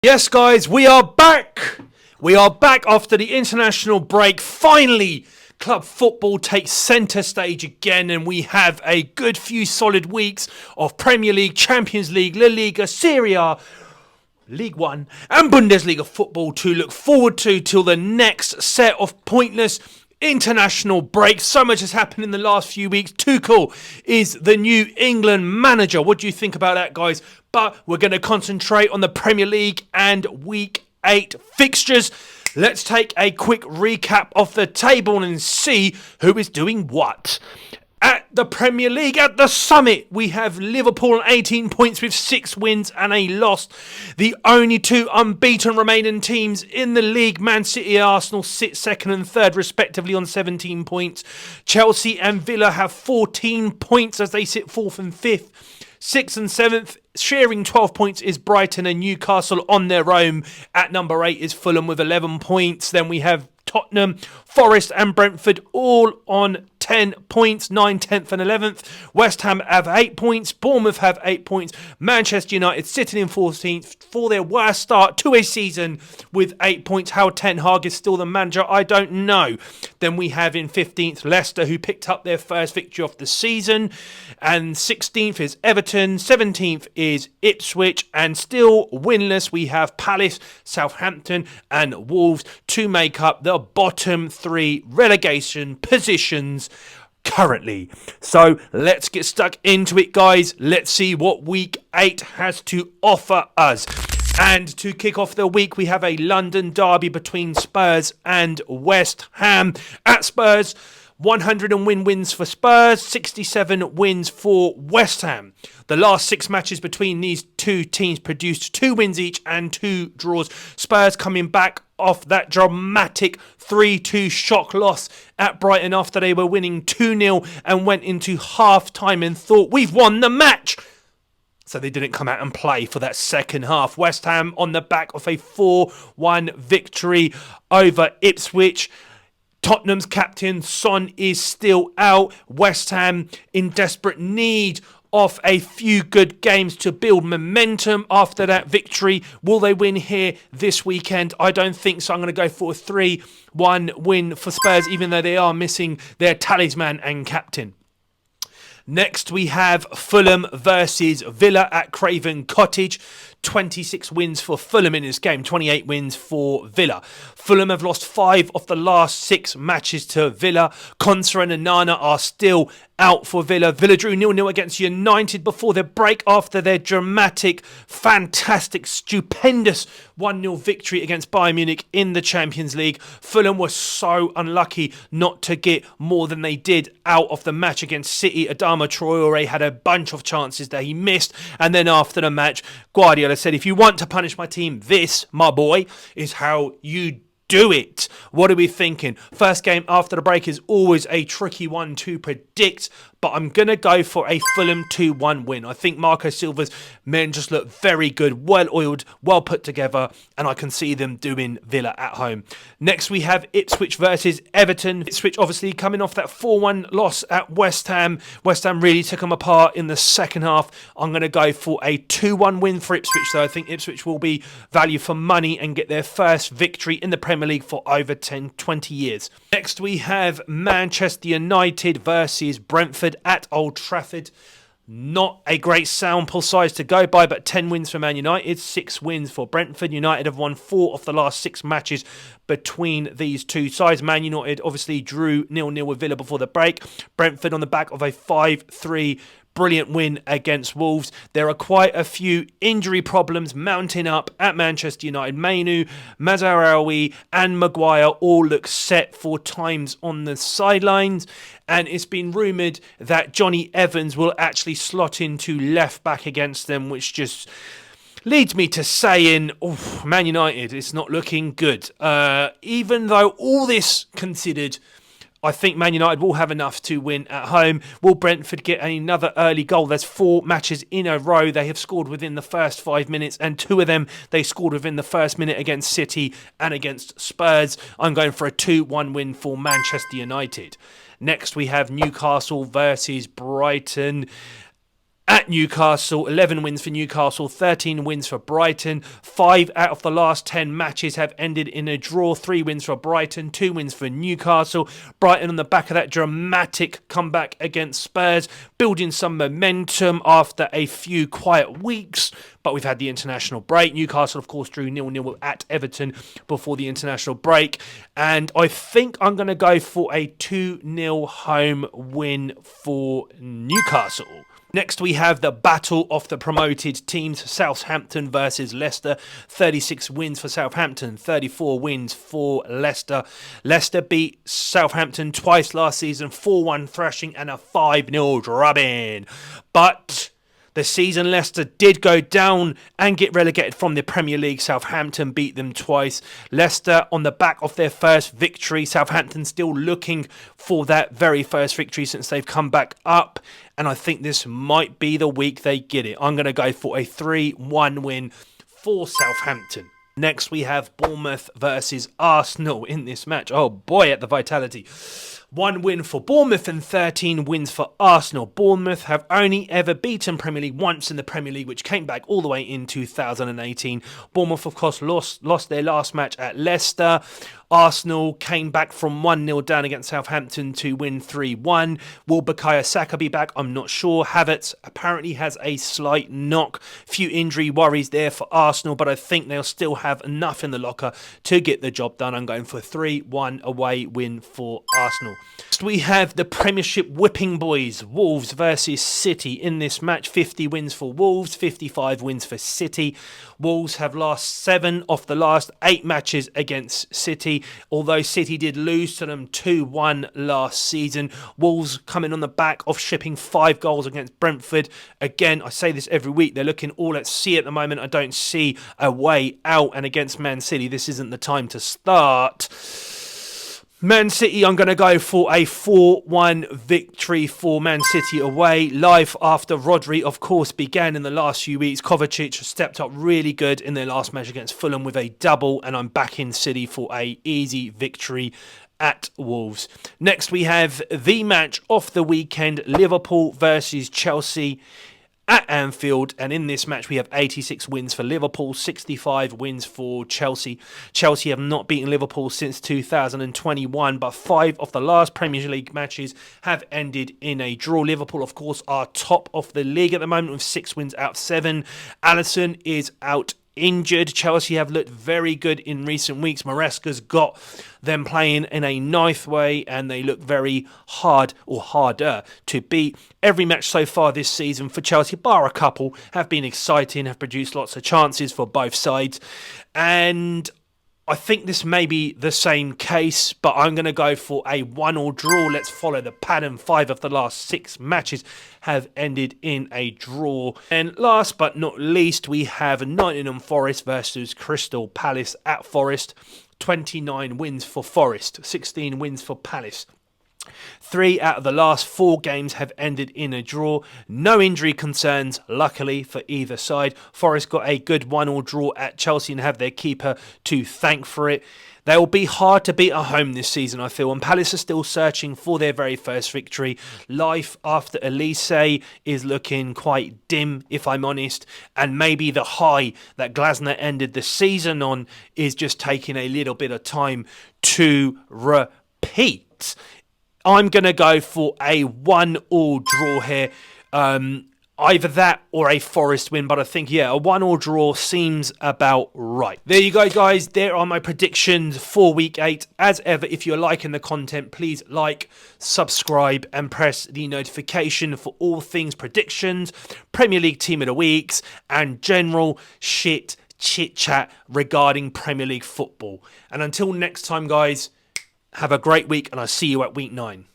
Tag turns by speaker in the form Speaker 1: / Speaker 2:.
Speaker 1: Yes, guys, we are back. We are back after the international break. Finally, club football takes centre stage again, and we have a good few solid weeks of Premier League, Champions League, La Liga, Serie A, League One, and Bundesliga football to look forward to till the next set of pointless international break. So much has happened in the last few weeks. Tuchel is the new England manager. What do you think about that, guys? But we're going to concentrate on the Premier League and Week 8 fixtures. Let's take a quick recap of the table and see who is doing what. At the Premier League, at the summit, we have Liverpool on 18 points with 6 wins and a loss. The only two unbeaten remaining teams in the league, Man City and Arsenal, sit second and third respectively on 17 points. Chelsea and Villa have 14 points as they sit fourth and fifth. 6th and 7th, sharing 12 points, is Brighton, and Newcastle on their own. At number 8 is Fulham with 11 points. Then we have Tottenham, Forest and Brentford all on 10 points, 9th, 10th and 11th. West Ham have 8 points. Bournemouth have 8 points. Manchester United sitting in 14th for their worst start to a season with 8 points. How Ten Hag is still the manager, I don't know. Then we have in 15th Leicester, who picked up their first victory of the season. And 16th is Everton. 17th is Ipswich. And still winless, we have Palace, Southampton and Wolves to make up the bottom 3 relegation positions currently. So let's get stuck into it, guys. Let's see what Week 8 has to offer us. And to kick off the week, we have a London derby between Spurs and West Ham. At Spurs, 100 wins for Spurs, 67 wins for West Ham. The last 6 matches between these two teams produced 2 wins each and 2 draws. Spurs coming back off that dramatic 3-2 shock loss at Brighton after they were winning 2-0 and went into half-time and thought, we've won the match. So they didn't come out and play for that second half. West Ham on the back of a 4-1 victory over Ipswich. Tottenham's captain Son is still out. West Ham in desperate need of a few good games to build momentum after that victory. Will they win here this weekend? I don't think so. I'm going to go for a 3-1 win for Spurs, even though they are missing their talisman and captain. Next, we have Fulham versus Villa at Craven Cottage. 26 wins for Fulham in this game, 28 wins for Villa. Fulham have lost 5 of the last 6 matches to Villa. Konsa and Onana are still out for Villa. Villa drew 0-0 against United before their break after their dramatic, fantastic, stupendous 1-0 victory against Bayern Munich in the Champions League. Fulham were so unlucky not to get more than they did out of the match against City. Adama Traore had a bunch of chances that he missed, and then after the match, Guardiola said, if you want to punish my team, this, my boy, is how you do it. What are we thinking? First game after the break is always a tricky one to predict, but I'm going to go for a Fulham 2-1 win. I think Marco Silva's men just look very good, well-oiled, well put together, and I can see them doing Villa at home. Next, we have Ipswich versus Everton. Ipswich obviously coming off that 4-1 loss at West Ham. West Ham really took them apart in the second half. I'm going to go for a 2-1 win for Ipswich, so I think Ipswich will be value for money and get their first victory in the Premier League for over 20 years. Next, we have Manchester United versus Brentford at Old Trafford. Not a great sample size to go by, but 10 wins for Man United, 6 wins for Brentford. United have won 4 of the last 6 matches between these two sides. Man United obviously drew 0-0 with Villa before the break. Brentford on the back of a 5-3 brilliant win against Wolves. There are quite a few injury problems mounting up at Manchester United. Mainu, Mazraoui and Maguire all look set for times on the sidelines. And it's been rumoured that Johnny Evans will actually slot into left back against them, which just leads me to saying, Man United, it's not looking good. Even though all this considered, I think Man United will have enough to win at home. Will Brentford get another early goal? There's 4 matches in a row they have scored within the first 5 minutes, and 2 of them they scored within the first minute against City and against Spurs. I'm going for a 2-1 win for Manchester United. Next, we have Newcastle versus Brighton. at Newcastle. 11 wins for Newcastle, 13 wins for Brighton. 5 out of the last 10 matches have ended in a draw. 3 wins for Brighton, 2 wins for Newcastle. Brighton on the back of that dramatic comeback against Spurs, building some momentum after a few quiet weeks. But we've had the international break. Newcastle, of course, drew 0-0 at Everton before the international break. And I think I'm going to go for a 2-0 home win for Newcastle. Next, we have the battle of the promoted teams, Southampton versus Leicester. 36 wins for Southampton, 34 wins for Leicester. Leicester beat Southampton twice last season, 4-1 thrashing and a 5-0 drubbing. But the season Leicester did go down and get relegated from the Premier League. Southampton beat them twice. Leicester on the back of their first victory. Southampton still looking for that very first victory since they've come back up. And I think this might be the week they get it. I'm going to go for a 3-1 win for Southampton. Next, we have Bournemouth versus Arsenal in this match. Oh boy, at the vitality. 1 win for Bournemouth and 13 wins for Arsenal. Bournemouth have only ever beaten Premier League once in the Premier League, which came back all the way in 2018. Bournemouth, of course, lost their last match at Leicester. Arsenal came back from 1-0 down against Southampton to win 3-1. Will Bukayo Saka be back? I'm not sure. Havertz apparently has a slight knock. Few injury worries there for Arsenal, but I think they'll still have enough in the locker to get the job done. I'm going for a 3-1 away win for Arsenal. Next, we have the Premiership whipping boys, Wolves versus City in this match. 50 wins for Wolves, 55 wins for City. Wolves have lost 7 of the last 8 matches against City, although City did lose to them 2-1 last season. Wolves coming on the back of shipping 5 goals against Brentford. Again, I say this every week, they're looking all at sea at the moment. I don't see a way out, and against Man City, this isn't the time to start. Man City, I'm going to go for a 4-1 victory for Man City away. Life after Rodri, of course, began in the last few weeks. Kovacic stepped up really good in their last match against Fulham with a double, and I'm back in City for a easy victory at Wolves. Next, we have the match of the weekend, Liverpool versus Chelsea at Anfield, and in this match we have 86 wins for Liverpool, 65 wins for Chelsea. Chelsea have not beaten Liverpool since 2021, but 5 of the last Premier League matches have ended in a draw. Liverpool, of course, are top of the league at the moment with 6 wins out of 7. Alisson is out injured. Chelsea have looked very good in recent weeks. Maresca's got them playing in a nice way, and they look very hard, or harder, to beat. Every match so far this season for Chelsea, bar a couple, have been exciting, have produced lots of chances for both sides, and I think this may be the same case, but I'm going to go for a 1-1 draw. Let's follow the pattern. 5 of the last 6 matches have ended in a draw. And last but not least, we have Nottingham Forest versus Crystal Palace at Forest. 29 wins for Forest, 16 wins for Palace. 3 out of the last 4 games have ended in a draw. No injury concerns, luckily, for either side. Forest got a good 1-1 draw at Chelsea and have their keeper to thank for it. They will be hard to beat at home this season, I feel, and Palace are still searching for their very first victory. Life after Elise is looking quite dim, if I'm honest, and maybe the high that Glasner ended the season on is just taking a little bit of time to repeat. I'm going to go for a 1-1 draw here. Either that or a Forest win, but I think, a 1-1 draw seems about right. There you go, guys. There are my predictions for Week 8. As ever, if you're liking the content, please like, subscribe, and press the notification for all things predictions, Premier League Team of the Weeks, and general chit-chat regarding Premier League football. And until next time, guys, have a great week, and I'll see you at Week 9.